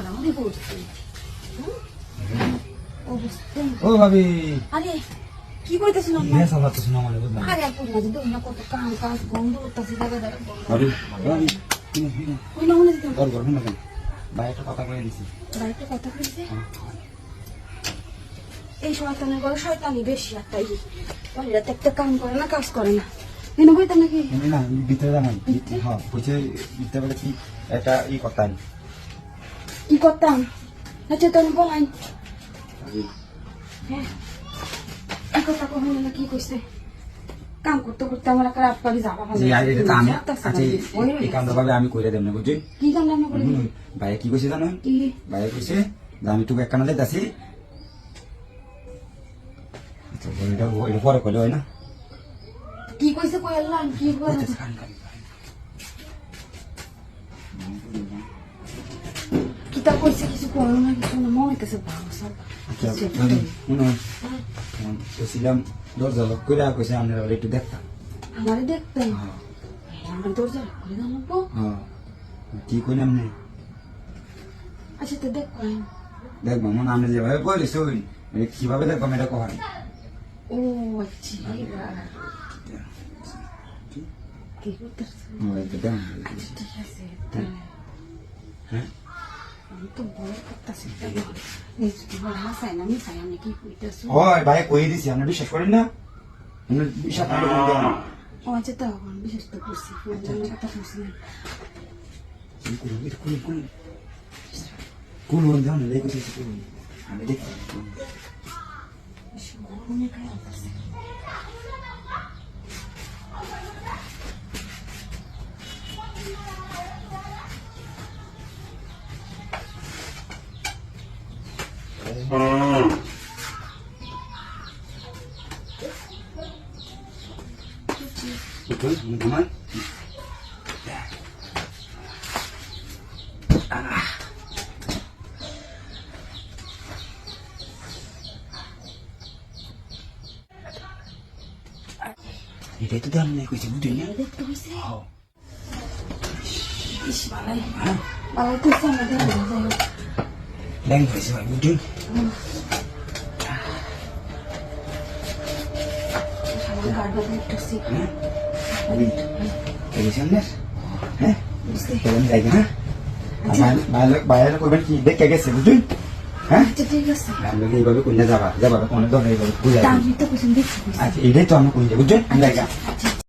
মারামারি করছে। ও ভাবি আরে কি কইতেছেন আপনি? ইয়ে সব হচ্ছে না মানে বুঝলাম আরে আপনি মাঝে তো না কত কাম কাজ বন্ধ করতেছে জায়গা জায়গা ভাবি ভাবি ওই না মনে দিতাম তোর ঘর না কেন ভাই একটা কথা কয়ে দিছি বাড়িতে কথা বলছে এই শয়তানের ঘরে শয়তানি বেশি একটাই ওরা তো একটা কাম করে না কাজ করে না এনে কইতাম নাকি এমনি না ভিতরে জানাই হ্যাঁ বুঝে ভিতরে বলে কি একটা করতাম কি করতাম আচ্ছা তুমি বলাই হ্যাঁ এই কথা কখন না কি কইছে কাম করতে করতে আমার একটা রাত পারি যাবা ভালো এটা তো আমি আচ্ছা এই কামটা ভাবে আমি করে দেব না বুঝলি কি কাম না করে ভাই কি কইছে জানো কি ভাই কইছে যে আমি তোকে এক কানালে দাসি তো এটা পরে কইলে হয় না কি কইছে কইলাম কি বলে কিতা কইছে কিছু করো না কিছু না মনে হইতেছে ভালো সব ছিলাম দরজা লক করে কইছে আপনারা একটু দেখতাম আমারে দেখতেন আমার দরজা খুলে দাও না হ্যাঁ কি কইলাম না আচ্ছা তো দেখ করেন দেখবো মনে আমি যেভাবে বলিস কিভাবে দেখবো এটা কহার ও আচ্ছা কি করতেছ ঠিক আছে হ্যাঁ আমি তো বড় করতেছি হাসাই না মিশাই আমি কি কইতেছ হয় ভাই কই দিছি আপনি বিশ্বাস করেন না আপনি বিশ্বাস না করলে ও আচ্ছা তো বিশেষ তো করছি কথা করছি না কোন জানো দেখো আমি দেখি মনে খারাপ আছে ঘুমান এটাই তো দাম নেই কইছে বুঝলি না দেখতে হইছে হ্যাঁ ইস বালাই বালাই তো সামনে দেন যাই ল্যাং হয়েছে ভাই বুঝলি আমার গাড়ি একটু সিক সামনে হ্যাঁ চলেন যাই হ্যাঁ বাইরে করবেন কি দেখে গেছে বুঝলি হ্যাঁ আচ্ছা ঠিক আছে আমরা এইভাবে কোনটা যাবা যাবা কোন ধরনের এইভাবে বুঝাই আমি তো কিছু দেখছি আচ্ছা এটাই তো আমরা কোন বুঝলি আমরা আচ্ছা